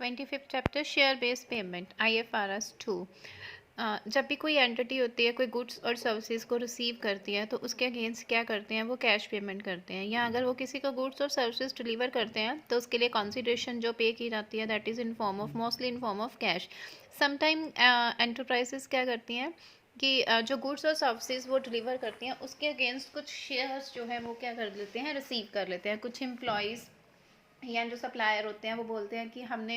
25th chapter share based payment IFRS 2। जब भी कोई एंटिटी होती है, कोई गुड्स और सर्विसेज को रिसीव करती है, तो उसके अगेंस्ट क्या करते हैं, वो कैश पेमेंट करते हैं। या अगर वो किसी को गुड्स और सर्विसेज डिलीवर करते हैं तो उसके लिए कंसिडरेशन जो पे की जाती है that is in form of mostly in form of cash. Sometime enterprises क्या करती हैं कि जो गुड्स और सर्विसेज वो डिलीवर करती हैं उसके अगेंस्ट कुछ शेयर्स जो है वो क्या कर लेते हैं, रिसीव कर लेते हैं। कुछ एम्प्लॉयज़ या जो सप्लायर होते हैं वो बोलते हैं कि हमने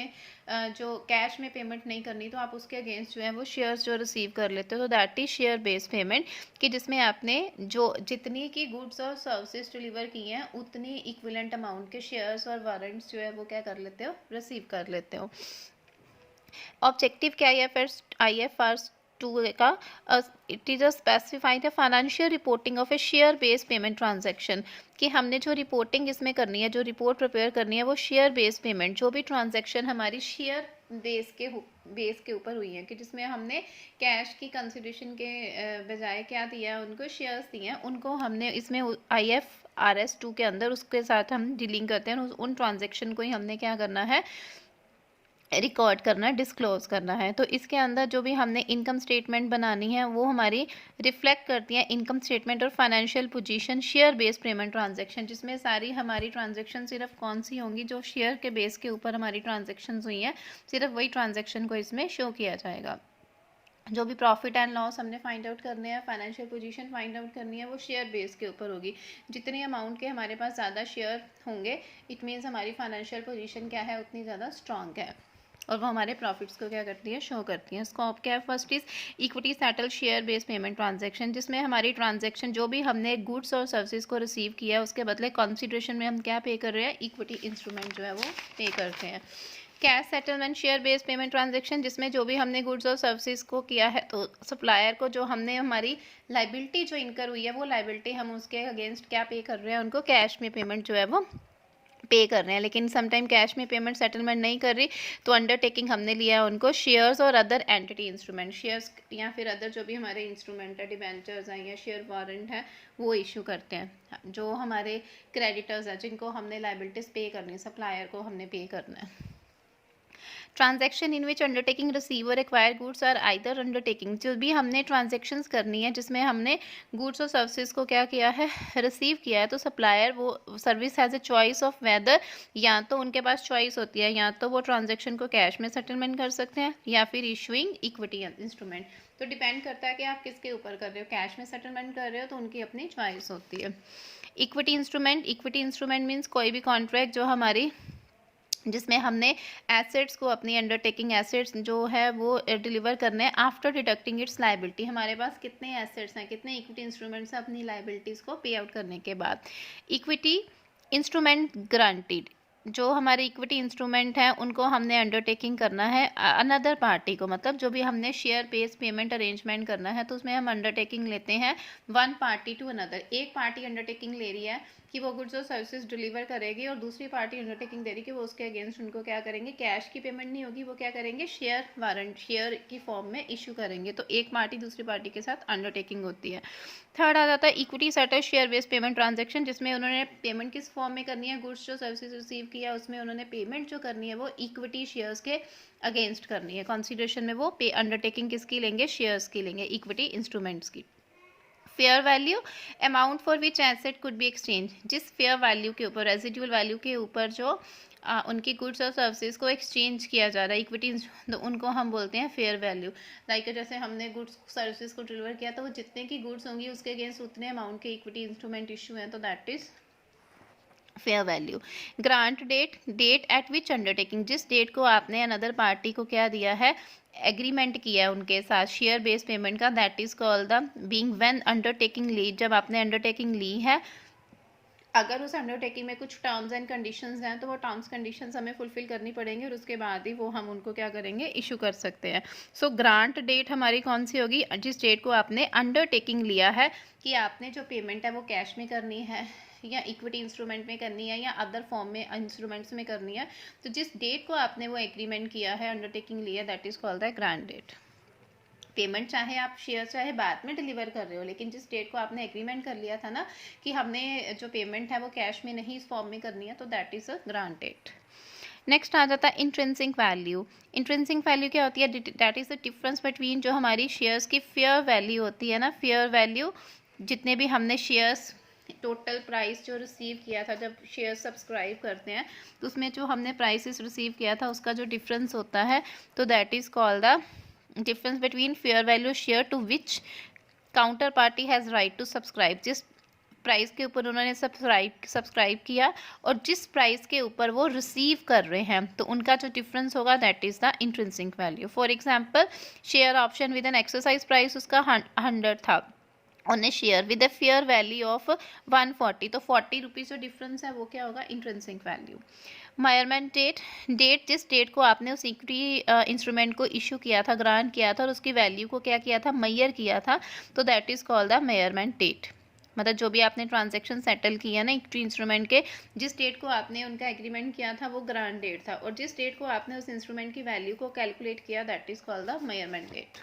जो कैश में पेमेंट नहीं करनी, तो आप उसके अगेंस्ट जो है वो शेयर्स जो रिसीव कर लेते हो। तो that is share based payment, कि जिसमें आपने जो जितनी की गुड्स और सर्विसेज डिलीवर की हैं उतनी इक्विवेलेंट अमाउंट के शेयर्स और वारंट्स जो है वो क्या कर लेते हो, रिसीव कर लेते हो। ऑब्जेक्टिव क्या है फर्स्ट IFRS 2 का, it is a specify the financial reporting of A share based payment transaction, कि हमने जो रिपोर्टिंग इसमें करनी है, जो रिपोर्ट प्रिपेयर करनी है, वो शेयर बेस्ड पेमेंट, जो भी ट्रांजैक्शन हमारी शेयर बेस के ऊपर हुई है, कि जिसमें हमने कैश की कंसिडरेशन के बजाय क्या दिया है, उनको शेयर्स दिए हैं, उनको हमने इसमें IFRS 2 के अंदर उसके साथ हम डीलिंग करते हैं। उन ट्रांजैक्शन को ही हमने क्या करना है, रिकॉर्ड करना, डिस्क्लोज करना है। तो इसके अंदर जो भी हमने इनकम स्टेटमेंट बनानी है वो हमारी रिफ्लेक्ट करती है इनकम स्टेटमेंट और financial position share based payment transaction, जिसमें सारी हमारी ट्रांजैक्शन सिर्फ कौन सी होंगी, जो शेयर के बेस के ऊपर हमारी ट्रांजैक्शन हुई हैं, सिर्फ वही ट्रांजैक्शन को इसमें शो किया जाएगा। जो भी प्रॉफिट एंड लॉस हमने फाइंड आउट करने हैं, फाइनेंशियल पोजीशन फाइंड आउट करनी है, वो शेयर बेस के ऊपर होगी। जितनी अमाउंट के हमारे पास ज़्यादा शेयर होंगे, इट मीन्स हमारी फाइनेंशियल पोजीशन क्या है, उतनी ज़्यादा स्ट्रांग है, और वो हमारे प्रॉफिट्स को क्या करती है, शो करती है। स्कोप क्या है, first is equity settle share based payment transaction, जिसमें हमारी ट्रांजैक्शन जो भी हमने गुड्स और सर्विसेज को रिसीव किया है उसके बदले कंसिडरेशन में हम क्या पे कर रहे हैं, इक्विटी इंस्ट्रूमेंट जो है वो पे करते हैं। Cash settlement share based payment transaction, जिसमें जो भी हमने गुड्स और सर्विसेज को किया है, तो सप्लायर को जो हमने हमारी लाइबिलिटी जो इनकर हुई है, वो लाइबिलिटी हम उसके अगेंस्ट क्या पे कर रहे हैं, उनको कैश में पेमेंट जो है वो पे कर रहे हैं। लेकिन समटाइम कैश में पेमेंट सेटलमेंट नहीं कर रही, तो अंडरटेकिंग हमने लिया है उनको शेयर्स और अदर एंटिटी इंस्ट्रूमेंट, शेयर्स या फिर अदर जो भी हमारे इंस्ट्रूमेंट है, डिबेंचर्स हैं या शेयर वारंट है, वो इशू करते हैं। जो हमारे क्रेडिटर्स हैं जिनको हमने लाइबिलिटीज पे करनी है, सप्लायर को हमने पे करना है। Transaction in which undertaking receiver acquire goods are either undertaking, जो भी हमने ट्रांजैक्शंस करनी है जिसमें हमने गुड्स और सर्विसेज को क्या किया है, रिसीव किया है, तो सप्लायर वो service has a choice of whether, या तो उनके पास चॉइस होती है, या तो वो ट्रांजैक्शन को कैश में सेटलमेंट कर सकते हैं या फिर इशूइंग इक्विटी इंस्ट्रूमेंट। तो डिपेंड करता है कि आप किसके ऊपर कर रहे हो, कैश में सेटलमेंट कर रहे हो तो उनकी अपनी चॉइस होती है। इक्विटी इंस्ट्रूमेंट मीन्स कोई भी कॉन्ट्रैक्ट जो हमारी, जिसमें हमने एसेट्स को, अपनी अंडरटेकिंग एसेट्स जो है वो डिलीवर करने हैं आफ्टर डिडक्टिंग इट्स लाइबिलिटी, हमारे पास कितने एसेट्स हैं, कितने इक्विटी इंस्ट्रूमेंट्स हैं अपनी लाइबिलिटीज़ को पे आउट करने के बाद। इक्विटी इंस्ट्रूमेंट ग्रांटेड, जो हमारे इक्विटी इंस्ट्रूमेंट हैं उनको हमने अंडरटेकिंग करना है अनदर पार्टी को, मतलब जो भी हमने शेयर बेस्ड पेमेंट अरेंजमेंट करना है तो उसमें हम अंडरटेकिंग लेते हैं वन पार्टी टू अनदर। एक पार्टी अंडरटेकिंग ले रही है कि वो गुड्स और सर्विसेज डिलीवर करेगी, और दूसरी पार्टी अंडरटेकिंग दे रही है कि वो उसके अगेंस्ट उनको क्या करेंगे, कैश की पेमेंट नहीं होगी, वो क्या करेंगे, शेयर वारंट शेयर की फॉर्म में इशू करेंगे। तो एक पार्टी दूसरी पार्टी के साथ अंडरटेकिंग होती है। थर्ड आ जाता है equity settle share based payment transaction, जिसमें उन्होंने पेमेंट किस फॉर्म में करनी है, गुड्स जो सर्विसेज रिसीव किया उसमें उन्होंने पेमेंट जो करनी है वो इक्विटी शेयर्स के अगेंस्ट करनी है। कंसिडरेशन में वो पे अंडरटेकिंग किसकी लेंगे, शेयर्स की लेंगे, इक्विटी इंस्ट्रूमेंट्स की। Fair value amount for which asset could be exchange, जिस फेयर वैल्यू के ऊपर, रेजिडुअल वैल्यू के ऊपर जो उनकी गुड्स और सर्विसेज को एक्सचेंज किया जा रहा है इक्विटी, तो उनको हम बोलते हैं फेयर वैल्यू। लाइक जैसे हमने गुड्स सर्विसेज को डिलीवर किया तो वो जितने की गुड्स होंगी उसके अगेंस्ट उतने अमाउंट के इक्विटी इंस्ट्रूमेंट इशू हैं, तो that is fair value. Grant date at which undertaking, जिस डेट को आपने अनदर पार्टी को क्या दिया है, एग्रीमेंट किया है उनके साथ शेयर बेस्ड पेमेंट का, that is called the being when undertaking ली, जब आपने अंडरटेकिंग ली है। अगर उस अंडरटेकिंग में कुछ टर्म्स एंड कंडीशंस हैं तो वो टर्म्स कंडीशंस हमें फुलफिल करनी पड़ेंगी, और उसके बाद ही वो हम उनको क्या करेंगे, इशू कर सकते हैं। सो ग्रांट डेट हमारी कौन सी होगी, जिस डेट को आपने अंडरटेकिंग लिया है कि आपने जो पेमेंट है वो कैश में करनी है या इक्विटी इंस्ट्रूमेंट में करनी है या अदर फॉर्म में इंस्ट्रूमेंट्स में करनी है, तो जिस डेट को आपने वो एग्रीमेंट किया है, अंडरटेकिंग लिया, that is called the grant date. Payment चाहे आप शेयर चाहे बाद में डिलीवर कर रहे हो, लेकिन जिस डेट को आपने एग्रीमेंट कर लिया था ना कि हमने जो पेमेंट है वो कैश में नहीं इस फॉर्म में करनी है, तो that is a grant date. Next आ जाता है इंट्रिंसिक वैल्यू। इंट्रिंसिक वैल्यू क्या होती है? That is the difference between जो हमारी शेयर्स की फेयर वैल्यू होती है ना, फेयर वैल्यू, जितने भी हमने शेयर्स टोटल प्राइस जो रिसीव किया था जब शेयर सब्सक्राइब करते हैं, तो उसमें जो हमने प्राइसेस रिसीव किया था उसका जो डिफरेंस होता है, तो that is called the difference between fair value share to which counter party has right to subscribe. जिस प्राइस के ऊपर उन्होंने सब्सक्राइब किया और जिस प्राइस के ऊपर वो रिसीव कर रहे हैं, तो उनका जो डिफरेंस होगा that is the intrinsic value. For example, share option with an exercise price उसका 100 था, on A share with a fair value of 140, तो 40 रुपीज़ जो डिफरेंस है वो क्या होगा? Intrinsic value. Measurement date, date जिस डेट को आपने उस इक्विटी इंस्ट्रूमेंट को इशू किया था, ग्रांट किया था और उसकी वैल्यू को क्या किया था? मेजर किया था, तो that is called the measurement date. मतलब जो भी आपने ट्रांजैक्शन सेटल किया ना इक्विटी इंस्ट्रूमेंट के, जिस डेट को आपने उनका एग्रीमेंट किया था वो ग्रांट डेट था, और जिस डेट को आपने उस इंस्ट्रूमेंट की वैल्यू को कैलकुलेट किया that is called the measurement date.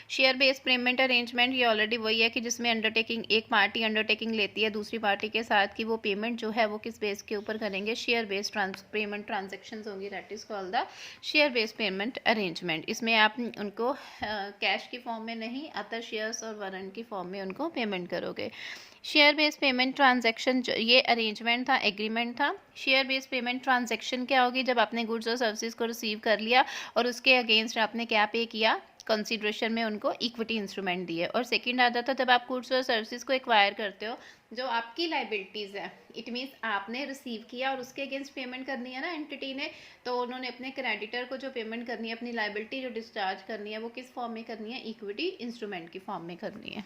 Share based payment arrangement, ये ऑलरेडी वही है कि जिसमें अंडरटेकिंग, एक पार्टी अंडरटेकिंग लेती है दूसरी पार्टी के साथ कि वो पेमेंट जो है वो किस बेस के ऊपर करेंगे, शेयर बेस्ड पेमेंट ट्रांजेक्शन्स होंगी, that is called the share based payment arrangement. इसमें आप उनको कैश की फॉर्म में नहीं, अदर शेयर्स और वारंट की फॉर्म में उनको पेमेंट करोगे। शेयर बेस्ड पेमेंट ट्रांजैक्शन, ये अरेंजमेंट था, एग्रीमेंट था। शेयर बेस्ड पेमेंट ट्रांजैक्शन क्या होगी? जब आपने गुड्स और सर्विसेज को रिसीव कर लिया और उसके अगेंस्ट आपने क्या पे किया? कंसिडरेशन में उनको इक्विटी इंस्ट्रूमेंट दिए। और सेकंड आ जाता है जब आप गुड्स और सर्विसेज को एक्वायर करते हो, जो आपकी लाइबिलिटीज़ है, इट मीन्स आपने रिसीव किया और उसके अगेंस्ट पेमेंट करनी है ना एंटिटी ने, तो उन्होंने अपने क्रेडिटर को जो पेमेंट करनी है, अपनी लाइबिलिटी जो डिस्चार्ज करनी है, वो किस फॉर्म में करनी है? इक्विटी इंस्ट्रूमेंट की फॉर्म में करनी है।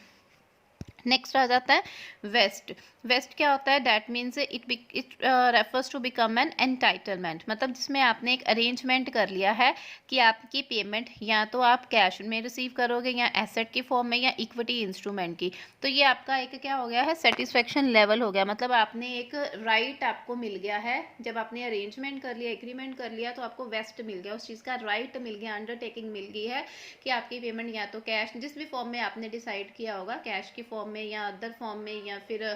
नेक्स्ट आ जाता है वेस्ट। वेस्ट क्या होता है? That means it refers to become an entitlement, मतलब जिसमें आपने एक अरेंजमेंट कर लिया है कि आपकी पेमेंट या तो आप कैश में रिसीव करोगे या एसेट की फॉर्म में या इक्विटी इंस्ट्रूमेंट की, तो ये आपका एक क्या हो गया है? सेटिस्फेक्शन लेवल हो गया, मतलब आपने एक राइट आपको मिल गया है। जब आपने अरेंजमेंट कर लिया, एग्रीमेंट कर लिया, तो आपको वेस्ट मिल गया, उस चीज़ का राइट मिल गया, अंडरटेकिंग मिल गई है कि आपकी पेमेंट या तो कैश, जिस भी फॉर्म में आपने डिसाइड किया होगा, कैश की फॉर्म में या अदर फॉर्म में या फिर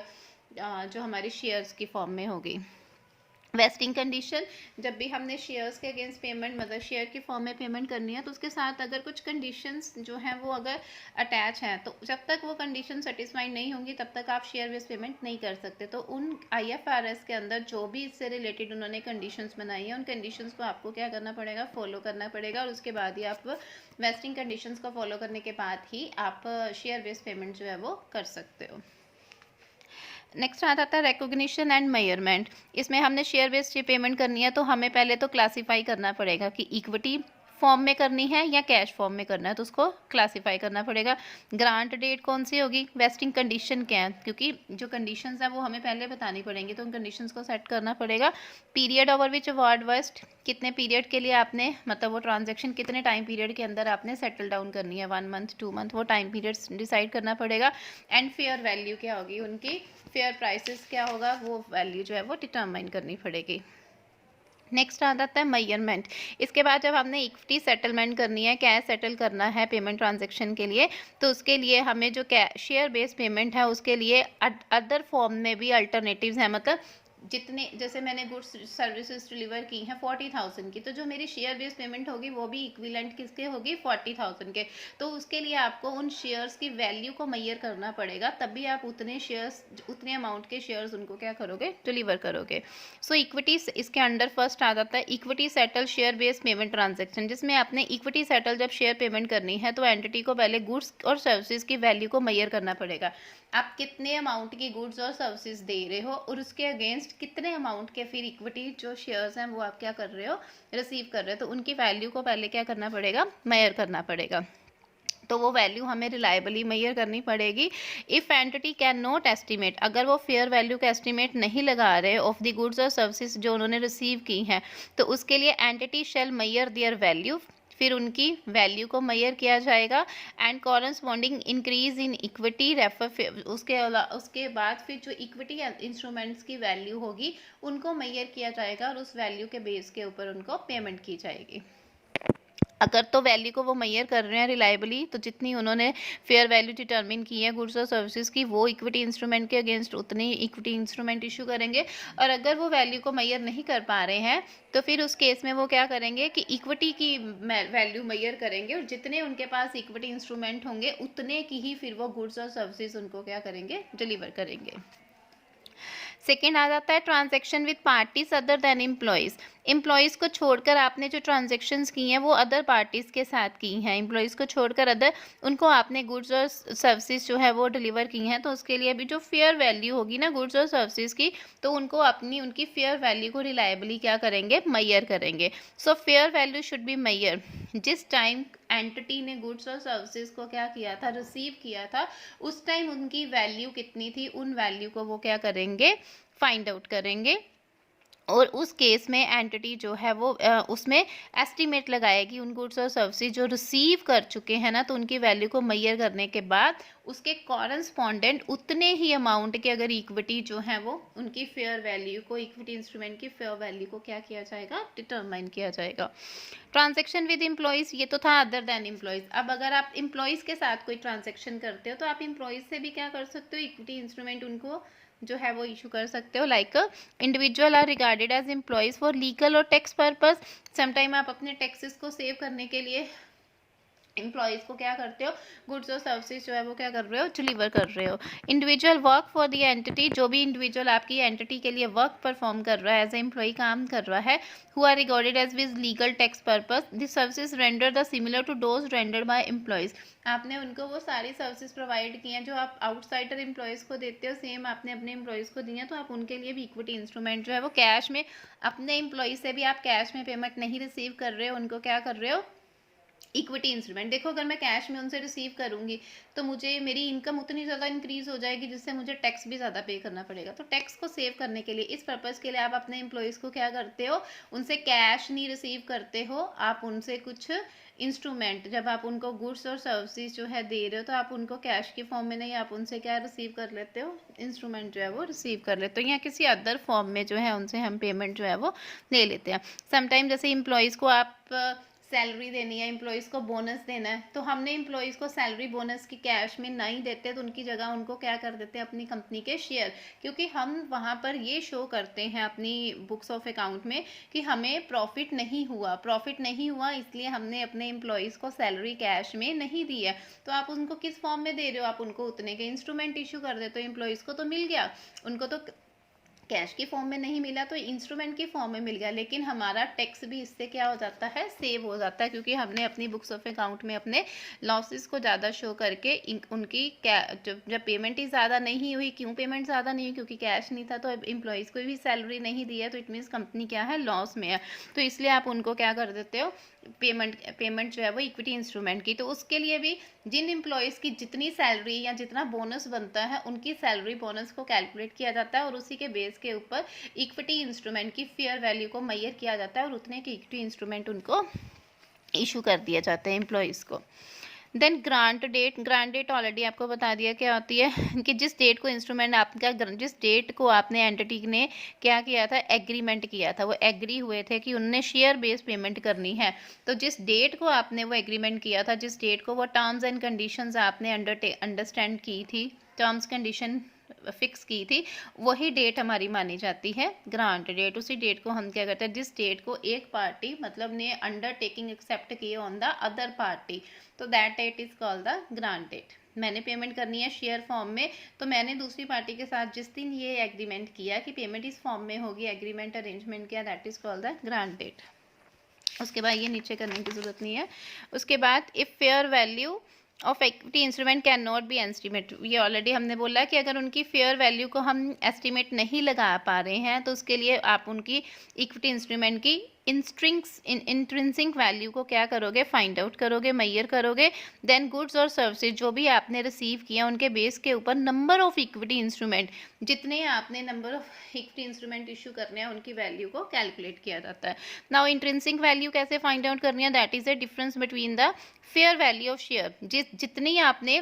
जो हमारी शेयर्स की फॉर्म में होगी। वेस्टिंग कंडीशन, जब भी हमने शेयर्स के अगेंस्ट पेमेंट, मतलब शेयर की फॉर्म में पेमेंट करनी है, तो उसके साथ अगर कुछ कंडीशंस जो हैं वो अगर अटैच हैं, तो जब तक वो कंडीशन सेटिस्फाइड नहीं होंगी तब तक आप शेयर बेस्ड पेमेंट नहीं कर सकते। तो उन IFRS के अंदर जो भी इससे रिलेटेड उन्होंने कंडीशंस बनाई हैं, उन कंडीशंस को आपको क्या करना पड़ेगा? फॉलो करना पड़ेगा, और उसके बाद ही आप वेस्टिंग कंडीशंस को फॉलो करने के बाद ही आप शेयर बेस्ड पेमेंट जो है वो कर सकते हो। नेक्स्ट आ जाता है रिकॉग्निशन एंड मेजरमेंट। इसमें हमने शेयर बेस्ड पेमेंट करनी है, तो हमें पहले तो क्लासीफाई करना पड़ेगा कि इक्विटी फॉर्म में करनी है या कैश फॉर्म में करना है, तो उसको क्लासीफाई करना पड़ेगा। ग्रांट डेट कौन सी होगी? वेस्टिंग कंडीशन क्या है? क्योंकि जो कंडीशंस हैं वो हमें पहले बतानी पड़ेंगी, तो उन कंडीशंस को सेट करना पड़ेगा। Period over which award vest, कितने पीरियड के लिए आपने, मतलब वो ट्रांजेक्शन कितने टाइम पीरियड के अंदर आपने सेटल डाउन करनी है, 1 मंथ 2 मंथ, वो टाइम पीरियड डिसाइड करना पड़ेगा। एंड फेयर वैल्यू क्या होगी उनकी, फेयर प्राइसेस क्या होगा, वो वैल्यू जो है वो डिटरमाइन करनी पड़ेगी। नेक्स्ट आ जाता है मेजरमेंट। इसके बाद जब हमने इक्विटी सेटलमेंट करनी है, कैश सेटल करना है पेमेंट ट्रांजैक्शन के लिए, तो उसके लिए हमें जो शेयर बेस्ड पेमेंट है उसके लिए अदर फॉर्म में भी अल्टरनेटिव्स हैं, मतलब जितने, जैसे मैंने गुड्स सर्विसेज डिलीवर की हैं 40,000 की, तो जो मेरी शेयर बेस्ड पेमेंट होगी वो भी इक्विवेलेंट किसके होगी? 40,000 के। तो उसके लिए आपको उन शेयर्स की वैल्यू को मेजर करना पड़ेगा, तभी आप उतने शेयर्स, उतने अमाउंट के शेयर्स उनको क्या करोगे? डिलीवर करोगे। सो इक्विटी, इसके अंडर फर्स्ट आ जाता है equity settle share based payment transaction, जिसमें आपने इक्विटी सेटल जब शेयर पेमेंट करनी है तो एंटिटी को पहले गुड्स और सर्विसेज की वैल्यू को मेजर करना पड़ेगा। आप कितने अमाउंट की गुड्स और सर्विसेज दे रहे हो और उसके अगेंस्ट कितने अमाउंट के फिर इक्विटी जो शेयर्स हैं वो आप क्या कर रहे हो? रिसीव कर रहे हो, तो उनकी वैल्यू को पहले क्या करना पड़ेगा? मेजर करना पड़ेगा। तो वो वैल्यू हमें रिलायबली मेजर करनी पड़ेगी। If entity can not estimate, अगर वो फेयर वैल्यू का एस्टिमेट नहीं लगा रहे ऑफ द गुड्स और सर्विसेज जो उन्होंने रिसीव की हैं, तो उसके लिए entity shall measure their value, फिर उनकी वैल्यू को मेजर किया जाएगा। And corresponding increase in equity refer, उसके बाद फिर जो इक्विटी इंस्ट्रूमेंट्स की वैल्यू होगी उनको मेजर किया जाएगा और उस वैल्यू के बेस के ऊपर उनको पेमेंट की जाएगी। अगर तो वैल्यू को वो मेजर कर रहे हैं रिलायबली, तो जितनी उन्होंने फेयर वैल्यू डिटरमिन की है गुड्स और सर्विसेज की, वो इक्विटी इंस्ट्रूमेंट के अगेंस्ट उतने ही इक्विटी इंस्ट्रूमेंट इशू करेंगे। और अगर वो वैल्यू को मेजर नहीं कर पा रहे हैं तो फिर उस केस में वो क्या करेंगे कि इक्विटी की वैल्यू मेजर करेंगे, और जितने उनके पास इक्विटी इंस्ट्रूमेंट होंगे उतने की ही फिर वो गुड्स और सर्विसेज उनको क्या करेंगे, डिलीवर करेंगे। सेकेंड आ जाता है transaction with parties other than employees. Employees को छोड़कर आपने जो ट्रांजेक्शन्स की हैं वो अदर पार्टीज़ के साथ की हैं, एम्प्लॉयज़ को छोड़कर अदर उनको आपने गुड्स और सर्विसेज जो है वो डिलीवर की हैं, तो उसके लिए भी जो फेयर वैल्यू होगी ना गुड्स और सर्विसेज की, तो उनको अपनी उनकी फेयर वैल्यू को रिलायबली क्या करेंगे, मेजर करेंगे। So fair value should be measure. जिस टाइम एंटिटी ने गुड्स और सर्विसेज को क्या किया था, रिसीव किया था, उस टाइम उनकी वैल्यू कितनी थी, उन वैल्यू को वो क्या करेंगे, फाइंड आउट करेंगे। और उस केस में एंटिटी जो है वो उसमें एस्टिमेट लगाएगी उन गुड्स और सर्विसेज जो रिसीव कर चुके हैं ना, तो उनकी वैल्यू को मेजर करने के बाद उसके कॉरेस्पॉन्डेंट उतने ही अमाउंट के अगर इक्विटी जो है वो उनकी फेयर वैल्यू को, इक्विटी इंस्ट्रूमेंट की फेयर वैल्यू को क्या किया जाएगा, डिटरमाइन किया जाएगा। ट्रांजेक्शन विद एम्प्लॉयज़, ये तो था अदर देन एम्प्लॉयज़। अब अगर आप एम्प्लॉयज़ के साथ कोई ट्रांजेक्शन करते हो तो आप एम्प्लॉयज़ से भी क्या कर सकते हो, इक्विटी इंस्ट्रूमेंट उनको जो है वो इशू कर सकते हो। Like individual are regarded as employees for legal और टैक्स पर्पस। समटाइम आप अपने टैक्सेस को सेव करने के लिए एम्प्लॉयज़ को क्या करते हो, गुड्स और सर्विसेज जो है वो क्या कर रहे हो, डिलीवर कर रहे हो। Individual work for the entity, जो भी इंडिविजुअल आपकी एंटिटी के लिए वर्क परफॉर्म कर रहा है, एज ए एम्प्लॉय काम कर रहा है, who are regarded as with legal tax purpose, the services render the similar to those rendered by employees. आपने उनको वो सारी सर्विसेज प्रोवाइड की हैं जो आप आउटसाइडर एम्प्लॉयज़ को देते हो, सेम आपने अपने एम्प्लॉयज़ को दी हैं, तो आप उनके लिए भी इक्विटी इंस्ट्रूमेंट जो है वो कैश में, अपने एम्प्लॉय से भी आप कैश में पेमेंट नहीं रिसीव कर रहे हो, उनको क्या कर रहे हो, इक्विटी इंस्ट्रूमेंट। देखो अगर मैं कैश में उनसे रिसीव करूंगी तो मुझे मेरी इनकम उतनी ज़्यादा इंक्रीज हो जाएगी जिससे मुझे टैक्स भी ज़्यादा पे करना पड़ेगा। तो टैक्स को सेव करने के लिए, इस पर्पज़ के लिए आप अपने एम्प्लॉयज़ को क्या करते हो, उनसे कैश नहीं रिसीव करते हो, आप उनसे कुछ इंस्ट्रूमेंट, जब आप उनको गुड्स और सर्विसेज जो है दे रहे हो तो आप उनको कैश के फॉर्म में नहीं, आप उनसे क्या रिसीव कर लेते हो, इंस्ट्रूमेंट जो है वो रिसीव कर लेते हो, या किसी अदर फॉर्म में जो है उनसे हम पेमेंट जो है वो ले लेते हैं। समटाइम जैसे एम्प्लॉयज़ को आप सैलरी देनी है, एम्प्लॉयज़ को बोनस देना है, तो हमने एम्प्लॉयज़ को सैलरी बोनस की कैश में नहीं देते, तो उनकी जगह उनको क्या कर देते हैं, अपनी कंपनी के शेयर, क्योंकि हम वहाँ पर ये शो करते हैं अपनी बुक्स ऑफ अकाउंट में कि हमें प्रॉफिट नहीं हुआ, इसलिए हमने अपने एम्प्लॉयज़ को सैलरी कैश में नहीं दी है। तो आप उनको किस फॉर्म में दे रहे हो, आप उनको उतने के इंस्ट्रूमेंट इशू कर देते हो, एम्प्लॉयज़ को तो मिल गया, उनको तो कैश की फॉर्म में नहीं मिला तो इंस्ट्रूमेंट की फॉर्म में मिल गया, लेकिन हमारा टैक्स भी इससे क्या हो जाता है, सेव हो जाता है, क्योंकि हमने अपनी बुक्स ऑफ अकाउंट में अपने लॉसेस को ज़्यादा शो करके उनकी जब पेमेंट ही ज़्यादा नहीं हुई, क्यों पेमेंट ज़्यादा नहीं हुई, क्योंकि कैश नहीं था, तो अब एम्प्लॉयज़ को भी सैलरी नहीं दी है, तो इट मीन्स कंपनी क्या है, लॉस में है, तो इसलिए आप उनको क्या कर देते हो, पेमेंट जो है वो इक्विटी इंस्ट्रूमेंट की। तो उसके लिए भी जिन एम्प्लॉयज़ की जितनी सैलरी या जितना बोनस बनता है उनकी सैलरी बोनस को कैलकुलेट किया जाता है और उसी के बेस के ऊपर इक्विटी इंस्ट्रूमेंट की फेयर वैल्यू को मेजर किया जाता है और उतने के इक्विटी इंस्ट्रूमेंट उनको इशू कर दिया जाता है एम्प्लॉयज़ को। देन ग्रांट डेट ऑलरेडी आपको बता दिया क्या होती है कि जिस डेट को इंस्ट्रूमेंट आपका, जिस डेट को आपने एंटिटी ने क्या किया था, एग्रीमेंट किया था, वो एग्री हुए थे कि उनने शेयर बेस पेमेंट करनी है, तो जिस डेट को आपने वो एग्रीमेंट किया था, जिस डेट को वो टर्म्स एंड कंडीशंस आपने अंडरस्टैंड की थी, टर्म्स कंडीशन फिक्स की थी, वही डेट हमारी मानी जाती है ग्रांट डेट। उसी डेट को हम क्या करते हैं, जिस डेट को एक पार्टी मतलब ने अंडरटेकिंग एक्सेप्ट किए ऑन द अदर पार्टी, तो that date is called the grant date. मैंने पेमेंट करनी है शेयर फॉर्म में, तो मैंने दूसरी पार्टी के साथ जिस दिन ये एग्रीमेंट किया कि पेमेंट इस फॉर्म में होगी, एग्रीमेंट अरेंजमेंट किया, that is called the grant date. उसके बाद ये नीचे करने की जरूरत नहीं है। उसके बाद if fair value of equity instrument can not be estimate, ये ऑलरेडी हमने बोला कि अगर उनकी फेयर वैल्यू को हम एस्टिमेट नहीं लगा पा रहे हैं तो उसके लिए आप उनकी इक्विटी इंस्ट्रूमेंट की इंट्रिंसिक वैल्यू को क्या करोगे, फाइंड आउट करोगे, मेजर करोगे। देन गुड्स और सर्विसेज जो भी आपने रिसीव किया उनके बेस के ऊपर नंबर ऑफ इक्विटी इंस्ट्रूमेंट, जितने आपने number of equity instrument issue करने हैं उनकी वैल्यू को कैलकुलेट किया जाता है। नाउ इंट्रिंसिक वैल्यू कैसे फाइंड आउट करनी है, that is the difference between the fair value of share, जितनी आपने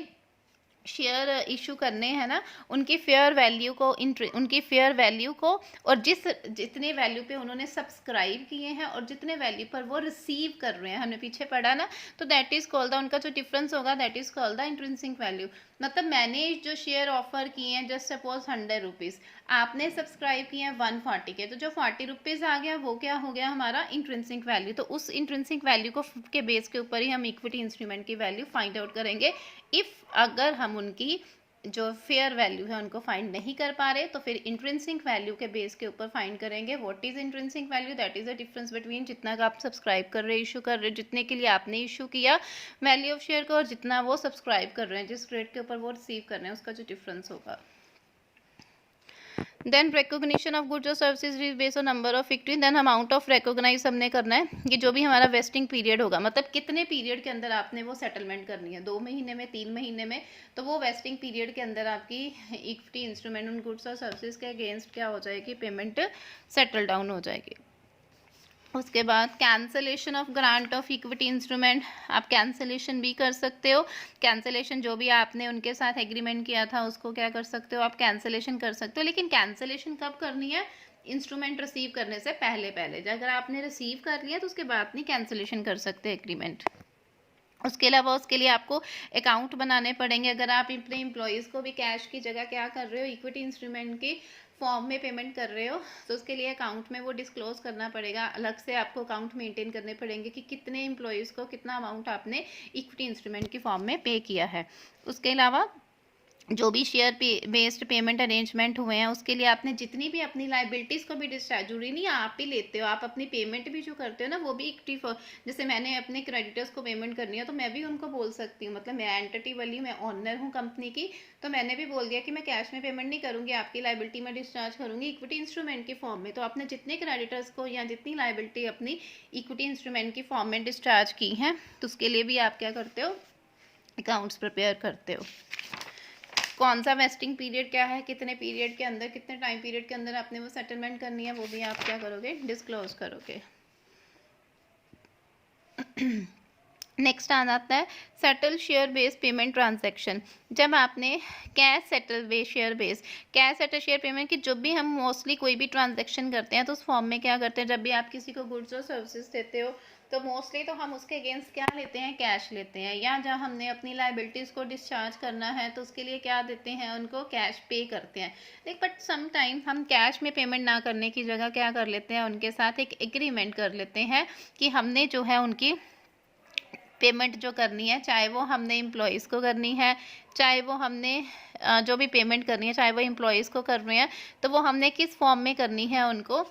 शेयर इशू करने हैं ना, उनकी फेयर वैल्यू को उनकी फेयर वैल्यू को, और जितने वैल्यू पे उन्होंने सब्सक्राइब किए हैं और जितने वैल्यू पर वो रिसीव कर रहे हैं, हमने पीछे पढ़ा ना, तो दैट इज कॉल्ड द, उनका जो डिफरेंस होगा that is called the intrinsic value. मतलब मैंने जो शेयर ऑफर किए हैं, जस्ट सपोज 100 रुपीज़, आपने सब्सक्राइब किए हैं 140 के, तो जो 40 रुपीज़ आ गया वो क्या हो गया हमारा इंट्रिंसिक वैल्यू। तो उस इंट्रिंसिक वैल्यू को के बेस के ऊपर ही हम इक्विटी इंस्ट्रूमेंट की वैल्यू फाइंड आउट करेंगे। इफ़ अगर हम उनकी जो फेयर वैल्यू है उनको फाइंड नहीं कर पा रहे, तो फिर इंट्रिंसिक वैल्यू के बेस के ऊपर फाइंड करेंगे। What is intrinsic value? That is the difference between जितना का आप सब्सक्राइब कर रहे, इशू कर रहे, जितने के लिए आपने इशू किया वैल्यू ऑफ शेयर को, और जितना वो सब्सक्राइब कर रहे हैं, जिस रेट के ऊपर वो रिसीव कर रहे हैं, उसका जो डिफरेंस होगा। देन रिकॉग्निशन ऑफ गुड्स और services is based on number of equity. Then amount of recognize हमने करना है कि जो भी हमारा वेस्टिंग पीरियड होगा, मतलब कितने पीरियड के अंदर आपने वो सेटलमेंट करनी है, 2 महीने में, 3 महीने में, तो वो वेस्टिंग पीरियड के अंदर आपकी इक्विटी इंस्ट्रूमेंट उन गुड्स और सर्विसेज के अगेंस्ट क्या हो जाएगी, पेमेंट सेटल डाउन हो जाएगी। उसके बाद cancellation of grant of equity instrument, आप कैंसलेशन भी कर सकते हो। कैंसलेशन जो भी आपने उनके साथ एग्रीमेंट किया था उसको क्या कर सकते हो, आप कैंसलेशन कर सकते हो। लेकिन कैंसलेशन कब करनी है? इंस्ट्रूमेंट रिसीव करने से पहले पहले। अगर आपने रिसीव कर लिया तो उसके बाद नहीं कैंसलेशन कर सकते एग्रीमेंट। उसके अलावा उसके लिए आपको अकाउंट बनाने पड़ेंगे। अगर आप अपने एम्प्लॉयज़ को भी कैश की जगह क्या कर रहे हो, इक्विटी इंस्ट्रूमेंट की फॉर्म में पेमेंट कर रहे हो, तो उसके लिए अकाउंट में वो डिस्क्लोज करना पड़ेगा। अलग से आपको अकाउंट मेंटेन करने पड़ेंगे कि कितने एम्प्लॉयज़ को कितना अमाउंट आपने इक्विटी इंस्ट्रूमेंट की फॉर्म में पे किया है। उसके अलावा जो भी शेयर बेस्ड पेमेंट अरेंजमेंट हुए हैं उसके लिए आपने जितनी भी अपनी लाइबिलिटीज़ को भी डिस्चार्ज, जरूरी नहीं आप ही लेते हो, आप अपनी पेमेंट भी जो करते हो ना वो भी इक्विटी, जैसे मैंने अपने क्रेडिटर्स को पेमेंट करनी है तो मैं भी उनको बोल सकती हूँ, मतलब मैं एंटिटी वाली, मैं ऑनर हूँ कंपनी की, तो मैंने भी बोल दिया कि मैं कैश में पेमेंट नहीं करूँगी, आपकी लाइबिलिटी में डिस्चार्ज करूँगी इक्विटी इंस्ट्रूमेंट की फॉर्म में। तो आपने जितने क्रेडिटर्स को या जितनी लाइबिलिटी अपनी इक्विटी इंस्ट्रूमेंट की फॉर्म में डिस्चार्ज की हैं, तो उसके लिए भी आप क्या करते हो, अकाउंट्स प्रिपेयर करते हो। कौन सा वेस्टिंग पीरियड क्या है, कितने पीरियड के अंदर, कितने टाइम पीरियड के अंदर आपने वो सेटलमेंट करनी है, वो भी आप क्या करोगे, डिस्क्लोज करोगे। नेक्स्ट आ जाता है settle share base payment transaction. जब आपने cash settle base share base, cash settle share payment की जब भी हम मोस्टली कोई भी ट्रांजैक्शन करते हैं तो उस फॉर्म में क्या करते हैं, जब भी आप किसी को गुड्स और सर्विसेज देते हो तो मोस्टली तो हम उसके अगेंस्ट क्या लेते हैं, कैश लेते हैं। या जब हमने अपनी लाइबिलिटीज़ को डिस्चार्ज करना है तो उसके लिए क्या देते हैं, उनको कैश पे करते हैं। लेकिन बट सम टाइम हम कैश में पेमेंट ना करने की जगह क्या कर लेते हैं, उनके साथ एक एग्रीमेंट कर लेते हैं कि हमने जो है उनकी पेमेंट जो करनी है, चाहे वो हमने एम्प्लॉयज़ को करनी है, चाहे वो हमने जो भी पेमेंट करनी है, चाहे वो एम्प्लॉयज़ को कर रहे हैं, तो वो हमने किस फॉर्म में करनी है, उनको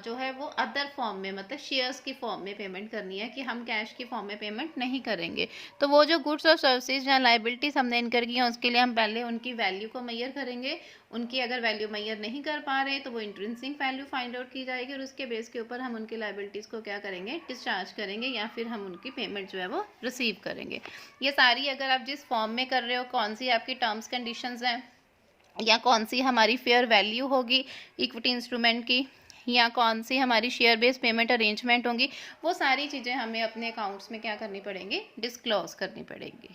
जो है वो अदर फॉर्म में, मतलब शेयर्स की फॉर्म में पेमेंट करनी है, कि हम कैश की फॉर्म में पेमेंट नहीं करेंगे। तो वो जो गुड्स और सर्विसेज या लाइबिलिटीज़ हमने इनकर की हैं उसके लिए हम पहले उनकी वैल्यू को मेजर करेंगे। उनकी अगर वैल्यू मेजर नहीं कर पा रहे तो वो इंट्रिंसिक वैल्यू फाइंड आउट की जाएगी, और उसके बेस के ऊपर हम उनकी लाइबिलिटीज़ को क्या करेंगे, डिस्चार्ज करेंगे, या फिर हम उनकी पेमेंट जो है वो रिसीव करेंगे। ये सारी, अगर आप जिस फॉर्म में कर रहे हो, कौन सी आपकी टर्म्स कंडीशंस हैं, या कौन सी हमारी फेयर वैल्यू होगी इक्विटी इंस्ट्रूमेंट की, या कौन सी हमारी शेयर बेस्ड पेमेंट अरेंजमेंट होंगी, वो सारी चीज़ें हमें अपने अकाउंट्स में क्या करनी पड़ेंगी, डिस्क्लोज करनी पड़ेंगी।